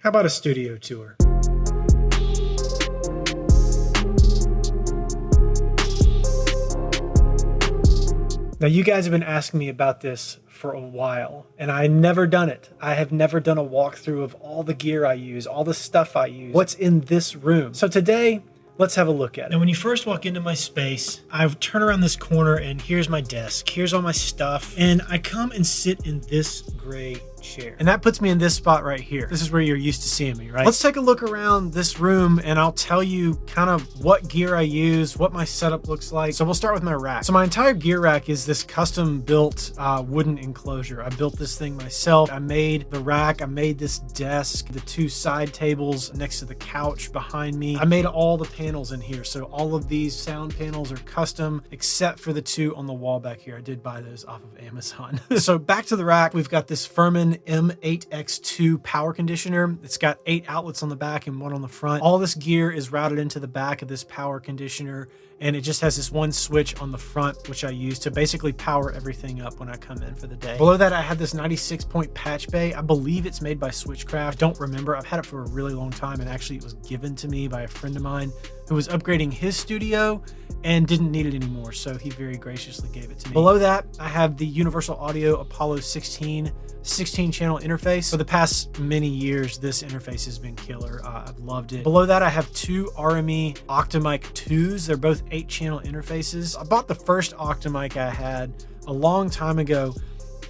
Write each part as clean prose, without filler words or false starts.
How about a studio tour? Now, you guys have been asking me about this for a while, and I never done it. I have never done a walkthrough of all the gear I use, all the stuff I use, what's in this room. So today, let's have a look at it. Now, when you first walk into my space, I turn around this corner and here's my desk. Here's all my stuff. And I come and sit in this gray chair. And that puts me in this spot right here. This is where you're used to seeing me, right? Let's take a look around this room and I'll tell you kind of what gear I use, what my setup looks like. So we'll start with my rack. So my entire gear rack is this custom built wooden enclosure. I built this thing myself. I made the rack. I made this desk, the two side tables next to the couch behind me. I made all the panels in here. So all of these sound panels are custom except for the two on the wall back here. I did buy those off of Amazon. So back to the rack, we've got this Furman M8X2 power conditioner. It's got 8 outlets on the back and 1 on the front. All this gear is routed into the back of this power conditioner, and it just has this one switch on the front, which I use to basically power everything up when I come in for the day. Below that, I have this 96-point patch bay. I believe it's made by Switchcraft. I don't remember. I've had it for a really long time, and actually it was given to me by a friend of mine who was upgrading his studio and didn't need it anymore, so he very graciously gave it to me. Below that, I have the Universal Audio Apollo 16-channel interface. For the past many years, this interface has been killer. I've loved it. Below that, I have 2 RME Octamic 2s. They're both 8-channel interfaces. I bought the first Octamic I had a long time ago,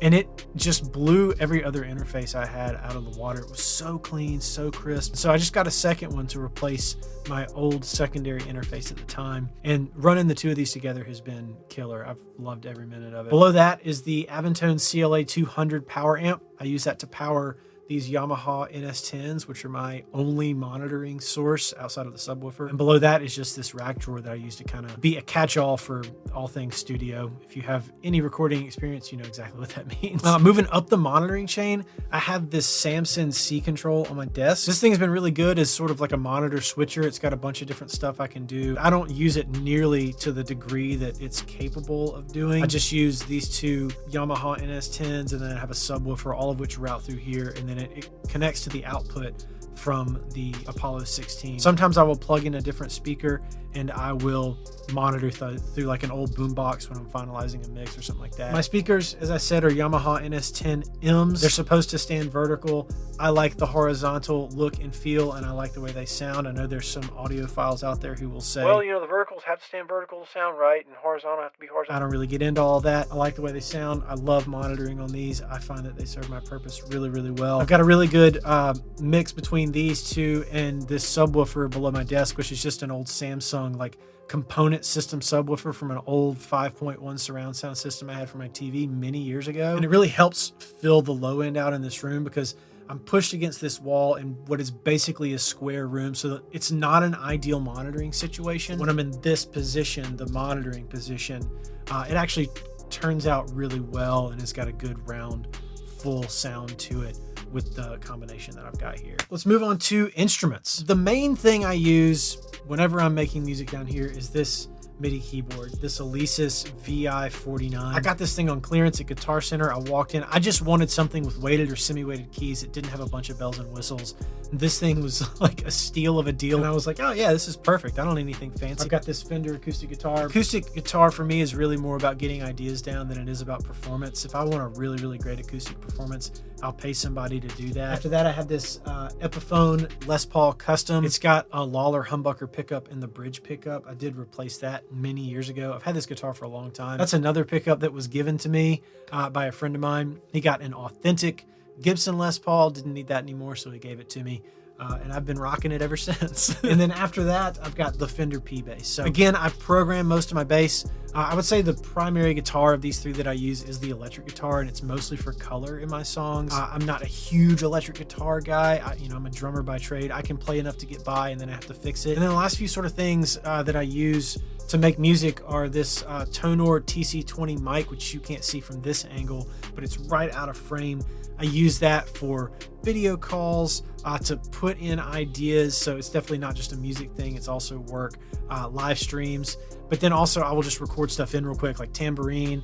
and it just blew every other interface I had out of the water. It was so clean, so crisp. So I just got a second one to replace my old secondary interface at the time. And running the two of these together has been killer. I've loved every minute of it. Below that is the Aventone CLA 200 power amp. I use that to power these Yamaha NS10s, which are my only monitoring source outside of the subwoofer. And below that is just this rack drawer that I use to kind of be a catch-all for all things studio. If you have any recording experience, you know exactly what that means. Moving up the monitoring chain, I have this Samson C control on my desk. This thing has been really good as sort of like a monitor switcher. It's got a bunch of different stuff I can do. I don't use it nearly to the degree that it's capable of doing. I just use these 2 Yamaha NS10s, and then I have a subwoofer, all of which route through here, and then it connects to the output from the Apollo 16. Sometimes I will plug in a different speaker and I will monitor through like an old boombox when I'm finalizing a mix or something like that. My speakers, as I said, are Yamaha NS10Ms. They're supposed to stand vertical. I like the horizontal look and feel, and I like the way they sound. I know there's some audiophiles out there who will say, well, you know, the verticals have to stand vertical to sound right, and horizontal have to be horizontal. I don't really get into all that. I like the way they sound. I love monitoring on these. I find that they serve my purpose really, really well. I've got a really good mix between these two and this subwoofer below my desk, which is just an old Samsung like component system subwoofer from an old 5.1 surround sound system I had for my TV many years ago. And it really helps fill the low end out in this room because I'm pushed against this wall in what is basically a square room, so that it's not an ideal monitoring situation. When I'm in this position, the monitoring position, it actually turns out really well and it's got a good round, full sound to it with the combination that I've got here. Let's move on to instruments. The main thing I use whenever I'm making music down here is this MIDI keyboard, this Alesis VI49. I got this thing on clearance at Guitar Center. I walked in, I just wanted something with weighted or semi-weighted keys that didn't have a bunch of bells and whistles. This thing was like a steal of a deal. And I was like, oh yeah, this is perfect. I don't need anything fancy. I've got this Fender acoustic guitar. Acoustic guitar for me is really more about getting ideas down than it is about performance. If I want a really, really great acoustic performance, I'll pay somebody to do that. After that, I have this Epiphone Les Paul Custom. It's got a Lawler humbucker pickup in the bridge pickup. I did replace that many years ago. I've had this guitar for a long time. That's another pickup that was given to me by a friend of mine. He got an authentic Gibson Les Paul, didn't need that anymore, so he gave it to me. And I've been rocking it ever since. And then after that, I've got the Fender P-Bass. So again, I program most of my bass. I would say the primary guitar of these 3 that I use is the electric guitar, and it's mostly for color in my songs. I'm not a huge electric guitar guy. I'm a drummer by trade. I can play enough to get by, and then I have to fix it. And then the last few sort of things that I use to make music are this Tonor TC20 mic, which you can't see from this angle, but it's right out of frame. I use that for video calls, to put in ideas. So it's definitely not just a music thing. It's also work, live streams. But then also I will just record stuff in real quick, like tambourine,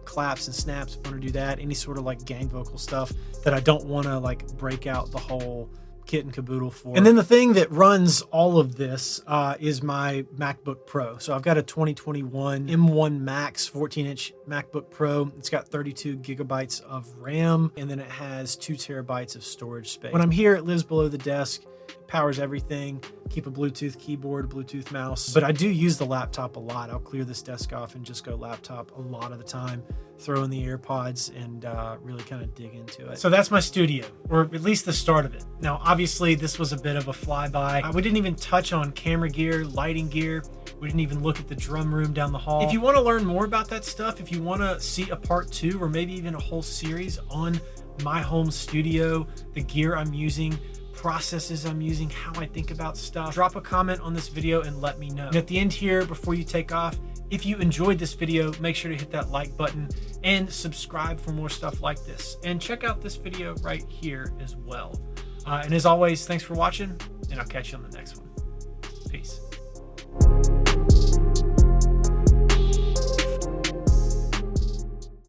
claps and snaps if I want to do that. Any sort of like gang vocal stuff that I don't want to like break out the whole kit and caboodle for. And then the thing that runs all of this is my MacBook Pro. So I've got a 2021 M1 Max 14-inch MacBook Pro. It's got 32 gigabytes of RAM, and then it has 2 terabytes of storage space. When I'm here, it lives below the desk. Powers everything. Keep a Bluetooth keyboard, Bluetooth mouse. But I do use the laptop a lot. I'll clear this desk off and just go laptop a lot of the time, throw in the AirPods, and really kind of dig into it. So that's my studio, or at least the start of it. Now, obviously, this was a bit of a flyby. We didn't even touch on camera gear, lighting gear. We didn't even look at the drum room down the hall. If you want to learn more about that stuff, if you want to see a part 2 or maybe even a whole series on my home studio, the gear I'm using, processes I'm using, how I think about stuff, drop a comment on this video and let me know. And at the end here, before you take off, if you enjoyed this video, make sure to hit that like button and subscribe for more stuff like this. And check out this video right here as well. And as always, thanks for watching, and I'll catch you on the next one. Peace.